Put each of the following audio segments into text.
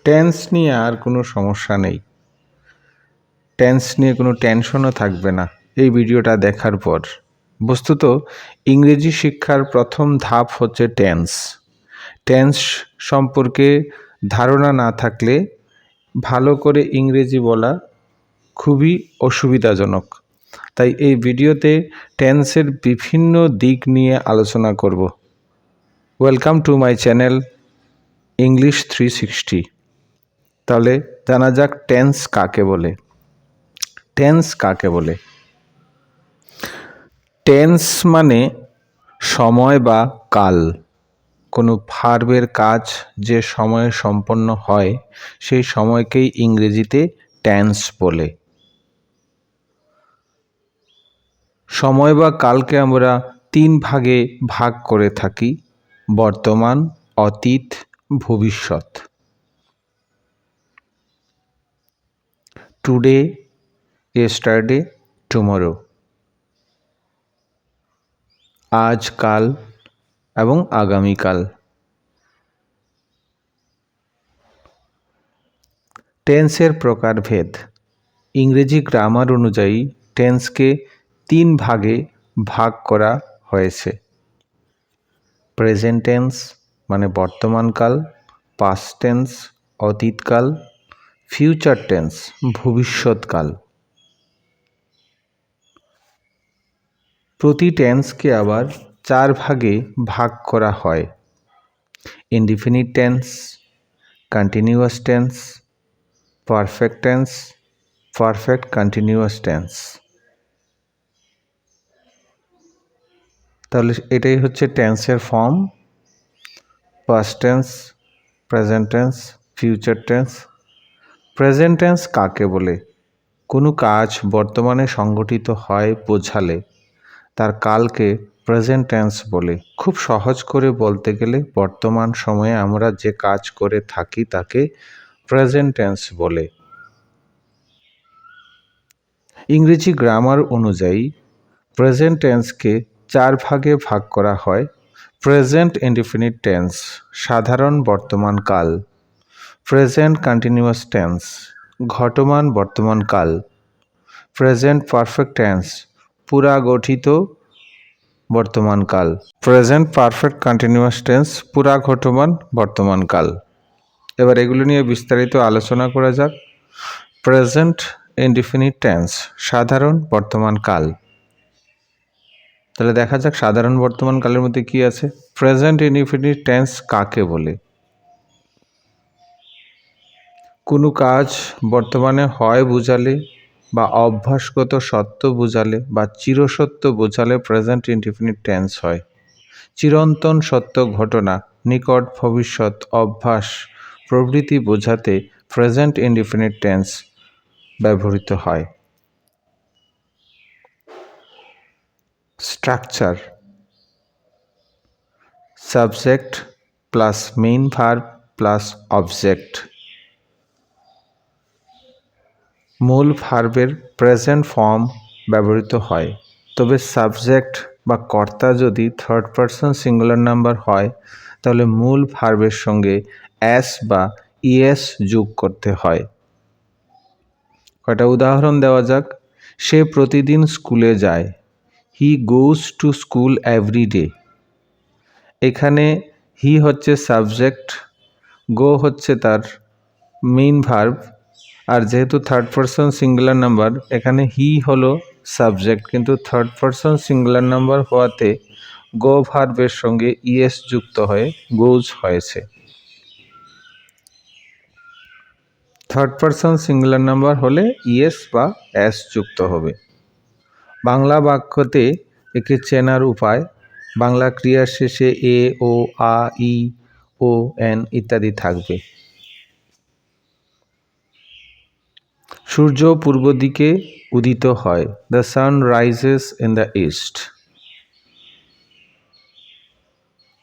Tense নিয়ে আর কোনো সমস্যা নেই, টেন্স নিয়ে কোনো টেনশনও থাকবে না এই ভিডিওটা দেখার পর। বস্তুত ইংরেজি শিক্ষার প্রথম ধাপ হচ্ছে টেন্স। টেন্স সম্পর্কে ধারণা না থাকলে ভালো করে ইংরেজি বলা খুবই অসুবিধাজনক। তাই এই ভিডিওতে টেন্সের বিভিন্ন দিক নিয়ে আলোচনা করব। Welcome to my channel English 360। তাহলে জানা যাক টেন্স কাকে বলে। টেন্স কাকে বলে? টেন্স মানে সময় বা কাল। কোনো ভার্বের কাজ যে সময়ে সম্পন্ন হয় সেই সময়কেই ইংরেজিতে টেন্স বলে। সময় বা কালকে আমরা 3 ভাগে ভাগ করে থাকি: বর্তমান, অতীত, ভবিষ্যৎ। Today, yesterday, tomorrow. আজ, কাল এবং আগামীকাল। টেন্সের প্রকারভেদ। ইংরেজি গ্রামার অনুযায়ী টেন্সকে 3 ভাগে ভাগ করা হয়েছে: প্রেজেন্ট টেন্স মানে বর্তমানকাল, পাস্ট টেন্স অতীতকাল, ফিউচার টেন্স ভবিষ্যৎকাল। প্রতি টেন্সকে আবার 4 ভাগে ভাগ করা হয়: indefinite tense, continuous tense, perfect tense, perfect continuous tense. তাহলে এটাই হচ্ছে টেন্সের form: past tense, present tense, future tense. Present tense কাকে বলে? কোনো কাজ বর্তমানে সংঘটিত হয় বোঝালে তার কালকে প্রেজেন্ট টেন্স বলে। খুব সহজ করে বলতে গেলে বর্তমান সময়ে আমরা যে কাজ করে থাকি তাকে প্রেজেন্ট টেন্স বলে। ইংরেজি গ্রামার অনুযায়ী প্রেজেন্ট টেন্সকে 4 ভাগে ভাগ করা হয়: প্রেজেন্ট ইনডিফিনিট টেন্স সাধারণ বর্তমানকাল, প্রেজেন্ট কন্টিনিউয়াস টেন্স ঘটমান বর্তমানকাল, প্রেজেন্ট পারফেক্ট টেন্স পুরাগঠিত বর্তমানকাল, প্রেজেন্ট পারফেক্ট কন্টিনিউয়াস টেন্স পুরা ঘটমান বর্তমানকাল। এবার এগুলো নিয়ে বিস্তারিত আলোচনা করা যাক। প্রেজেন্ট ইনডিফিনিট টেন্স সাধারণ বর্তমানকাল। তাহলে দেখা যাক সাধারণ বর্তমানকালের মধ্যে কি আছে। প্রেজেন্ট ইনডিফিনিট টেন্স কাকে বলে? কোনো কাজ বর্তমানে হয় বোঝালে বা অভ্যাসগত সত্য বোঝালে বা চিরসত্য বোঝালে প্রেজেন্ট ইনডিফিনিট টেন্স হয়। চিরন্তন সত্য ঘটনা, নিকট ভবিষ্যৎ, অভ্যাস প্রভৃতি বোঝাতে প্রেজেন্ট ইনডিফিনিট টেন্স ব্যবহৃত হয়। Structure: subject plus main verb plus object. মূল ভার্বের প্রেজেন্ট ফর্ম ব্যবহৃত হয়, তবে সাবজেক্ট বা কর্তা যদি থার্ড পারসন সিঙ্গুলার নাম্বার হয় তাহলে মূল ভার্বের সঙ্গে এস বা ইএস যোগ করতে হয়। কয়টা উদাহরণ দেওয়া যাক। সে প্রতিদিন স্কুলে যায়। He goes to school every day. এখানে হি হচ্ছে সাবজেক্ট, গো হচ্ছে তার মেইন ভার্ব, আর যেহেতু থার্ড পারসন সিঙ্গুলার নাম্বার এখানে হি হলো সাবজেক্ট, কিন্তু থার্ড পারসন সিঙ্গুলার নাম্বার হওয়াতে গো ভার্বের সঙ্গে ইএস যুক্ত হয়ে গোজ হয়েছে। থার্ড পারসন সিঙ্গুলার নাম্বার হলে ইএস বা এস যুক্ত হবে। বাংলা বাক্যতে একে চেনার উপায়: বাংলা ক্রিয়ার শেষে এ, ও, আ, ই, ও, এন ইত্যাদি থাকবে। সূর্য পূর্ব দিকে উদিত হয়। The sun rises in the east.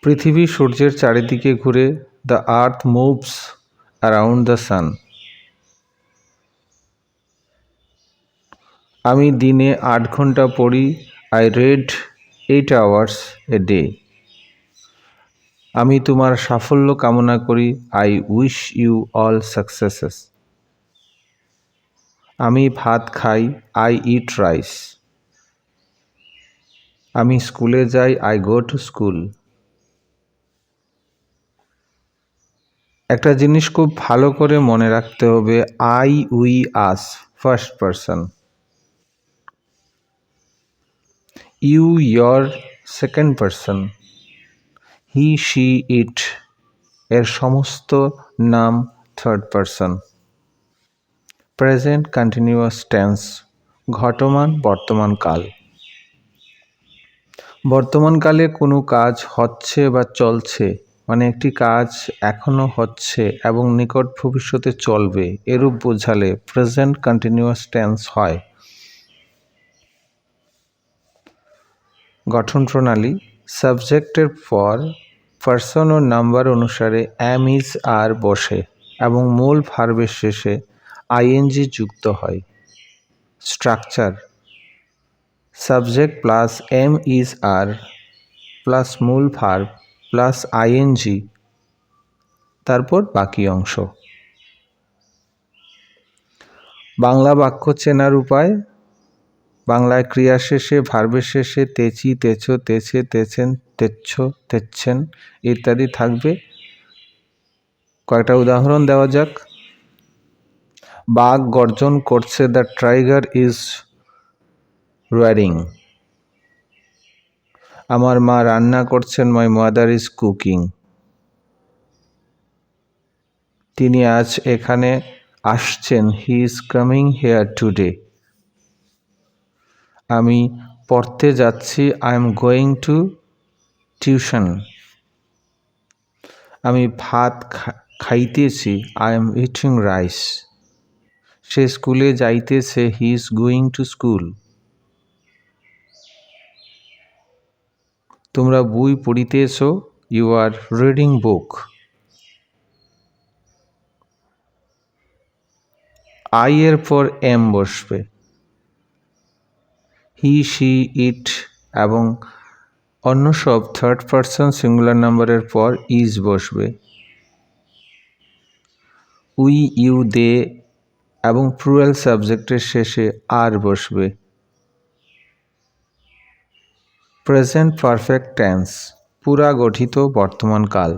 পৃথিবী সূর্যের চারিদিকে ঘুরে। The earth moves around the sun. আমি দিনে 8 ঘন্টা পড়ি। I read 8 hours a day. আমি তোমার সাফল্য কামনা করি। I wish you all successes. আমি ভাত খাই। I eat rice. আমি স্কুলে যাই। I go to school. একটা জিনিস খুব ভালো করে মনে রাখতে হবে, I, we, us, first person. You, your, second person. He, she, it এর সমস্ত নাম third person. Present continuous tense ঘটমান বর্তমান কাল। বর্তমানকালে কোনো কাজ হচ্ছে বা চলছে, মানে একটি কাজ এখনো হচ্ছে এবং নিকট ভবিষ্যতে চলবে, এরূপ বোঝালে প্রেজেন্ট কন্টিনিউয়াস টেন্স হয়। গঠন প্রণালী: সাবজেক্টের পর পার্সন ও নাম্বার অনুসারে অ্যাম, ইজ, আর বসে এবং মূল ভার্বের শেষে আইএনজি যুক্ত হয়। Structure: subject plus am, is, are plus মূল ভার্ব প্লাস আইএনজি, তারপর বাকি অংশ। বাংলা বাক্য চেনার উপায়: বাংলায় ক্রিয়া শেষে ভার্বের শেষে তেচি, তেছো, তেছে, তেছেন, তেচ্ছ, তেচ্ছেন ইত্যাদি থাকবে। কয়েকটা উদাহরণ দেওয়া যাক। বাঘ গর্জন করছে। The tiger is roaring. আমার মা রান্না করছেন। My mother is cooking. তিনি আজ এখানে আসছেন। He is coming here today. আমি পড়তে যাচ্ছি। I am going to tuition. আমি ভাত খাইতেছি। I am eating rice. সে স্কুলে যাইতেছে। He is going to school. তোমরা বই পড়িতেছ। You are reading book. I এর পর এম বসবে। হি, শি, ইট এবং অন্য সব থার্ড পারসন সিঙ্গুলার নাম্বারের পর ইজ বসবে। উই, ইউ, দে এবং প্লুরাল সাবজেক্টের শেষে আর বসবে। প্রেজেন্ট পারফেক্ট টেন্স পুরা গঠিত বর্তমান কাল।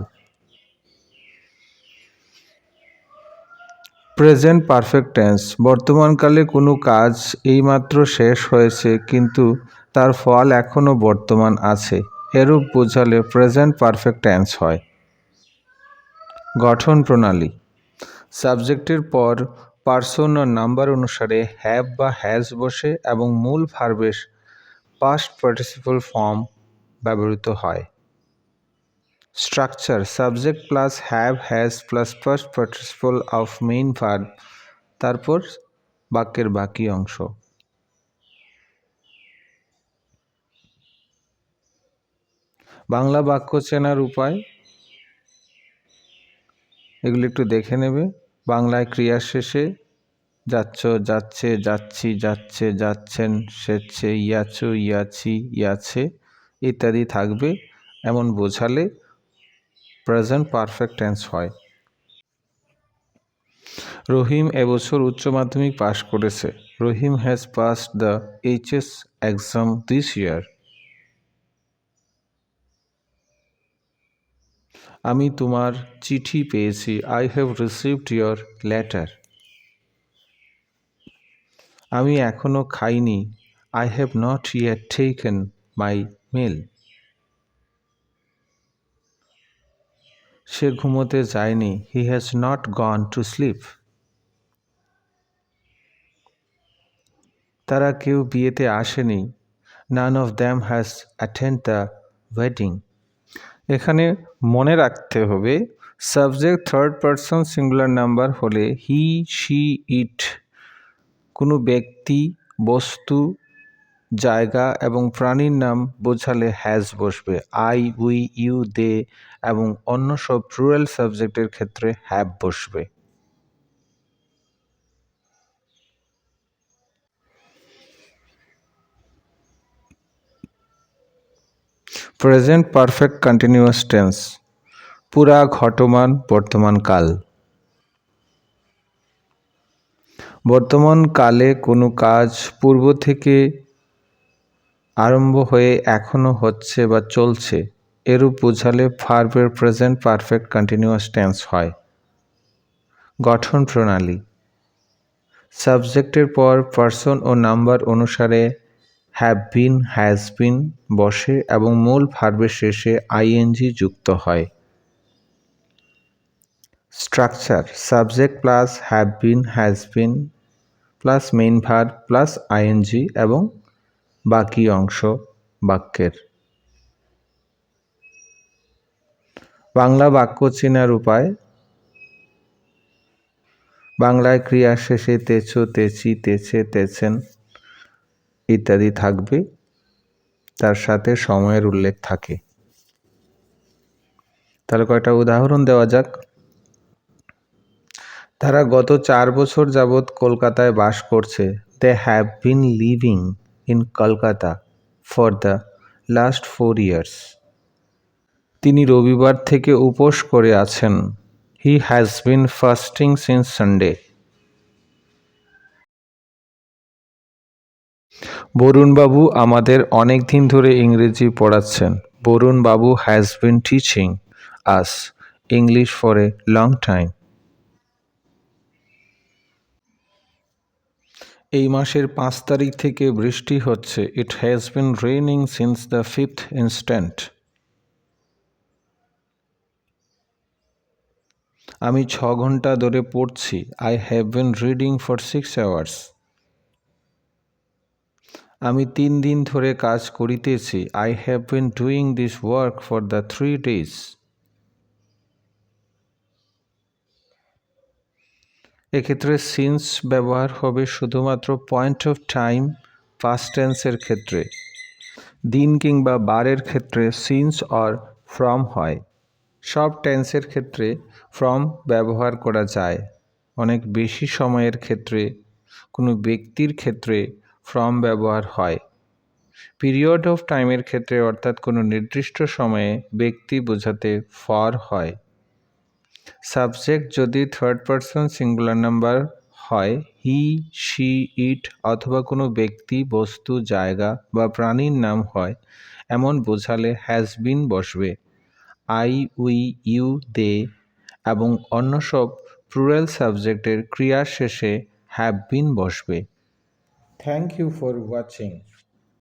প্রেজেন্ট পারফেক্ট টেন্স বর্তমানকালে কোনো কাজ এইমাত্র শেষ হয়েছে কিন্তু তার ফল এখনও বর্তমান আছে, এরূপ বোঝালে প্রেজেন্ট পারফেক্ট টেন্স হয়। গঠন প্রণালী: সাবজেক্টের পর পার্সন ও নাম্বার অনুসারে হ্যাভ বা হ্যাজ বসে এবং মূল ভার্বের পাস্ট পার্টিসিপল ফর্ম ব্যবহৃত হয়। Structure: subject plus have, has plus first participle of main verb, তারপর বাক্যের বাকি অংশ। বাংলা বাক্য চেনার উপায় এগুলি একটু দেখে নেবে। বাংলায় ক্রিয়ার শেষে যাচ্ছ, যাচ্ছে, যাচ্ছি, যাচ্ছে, যাচ্ছেন, সেচ্ছে, ইয়াছো, ইয়াছি, ইয়াছে ইত্যাদি থাকবে। এমন বোঝালে প্রেজেন্ট পারফেক্ট টেন্স হয়। রহিম এবছর উচ্চ মাধ্যমিক পাশ করেছে। Rahim has passed the HS exam this year. আমি তোমার চিঠি পেয়েছি। I have received your letter. আমি এখনো খাইনি। I have not yet taken my meal. সে ঘুমোতে যায়নি। He has not gone to sleep. তারা কেউ বিয়েতে আসেনি। None of them has attend the wedding. এখানে মনে রাখতে হবে subject third person singular number হলে হি, শি, ইট কোনো ব্যক্তি, বস্তু, জায়গা এবং প্রাণীর নাম বোঝালে হ্যাজ বসবে। আই, উই, ইউ, দে এবং অন্য সব প্লুরাল সাবজেক্টের ক্ষেত্রে হ্যাভ বসবে। প্রেজেন্ট পারফেক্ট কন্টিনিউয়াস টেন্স পুরা ঘটমান বর্তমানকাল। বর্তমান কালে কোনো কাজ পূর্ব থেকে আরম্ভ হয়ে এখনো হচ্ছে বা চলছে এরূপ বোঝালে ভার্বের প্রেজেন্ট পারফেক্ট কন্টিনিউয়াস টেন্স হয়। গঠন প্রণালী: সাবজেক্টের পর পার্সন ও নাম্বার অনুসারে হ্যাভ বিন, হ্যাজ বিন বসে এবং মূল ভার্বের শেষে আইএনজি যুক্ত হয়। Structure: subject plus have been, has been plus main verb plus ING এবং বাকি অংশ বাক্যের। বাংলা বাক্য চেনার উপায়: বাংলায় ক্রিয়া শেষে তেছো, তেচি, তেছে, তেছেন ইত্যাদি থাকবে, তার সাথে সময়ের উল্লেখ থাকে। তাহলে কয়েকটা উদাহরণ দেওয়া যাক। তারা গত 4 বছর যাবৎ কলকাতায় বাস করছে। They have been living in Kolkata for the last 4 years। তিনি রবিবার থেকে উপোস করে আছেন। He has been fasting since Sunday. বরুণবাবু আমাদের অনেক দিন ধরে ইংরেজি পড়াচ্ছেন। বরুণবাবু has been teaching us English for a long time. এই মাসের 5 তারিখ থেকে বৃষ্টি হচ্ছে। It has been raining since the 5th instant. আমি 6 ঘন্টা ধরে পড়ছি। I have been reading for 6 hours। আমি 3 দিন ধরে কাজ করিতেছি। I have been doing this work for the 3 days। এক্ষেত্রে সিন্স ব্যবহার হবে শুধুমাত্র পয়েন্ট অফ টাইম পাস্ট টেন্সের ক্ষেত্রে। দিন কিংবা বারের ক্ষেত্রে সিন্স অর ফ্রম হয়। সব টেন্সের ক্ষেত্রে ফ্রম ব্যবহার করা যায়। অনেক বেশি সময়ের ক্ষেত্রে কোনো ব্যক্তির ক্ষেত্রে ফ্রম ব্যবহার হয়। পিরিয়ড অফ টাইমের ক্ষেত্রে অর্থাৎ কোনো নির্দিষ্ট সময়ে ব্যক্তি বোঝাতে ফর হয়। সাবজেক্ট যদি থার্ড পারসন সিঙ্গুলার নাম্বার হয়, হি, শি, ইট অথবা কোনো ব্যক্তি, বস্তু, জায়গা বা প্রাণীর নাম হয়, এমন বোঝালে হ্যাজ বিন বসবে। আই, উই, ইউ, দে এবং অন্য সব প্লুরাল সাবজেক্টের ক্রিয়ার শেষে হ্যাভ বিন বসবে। Thank you for watching.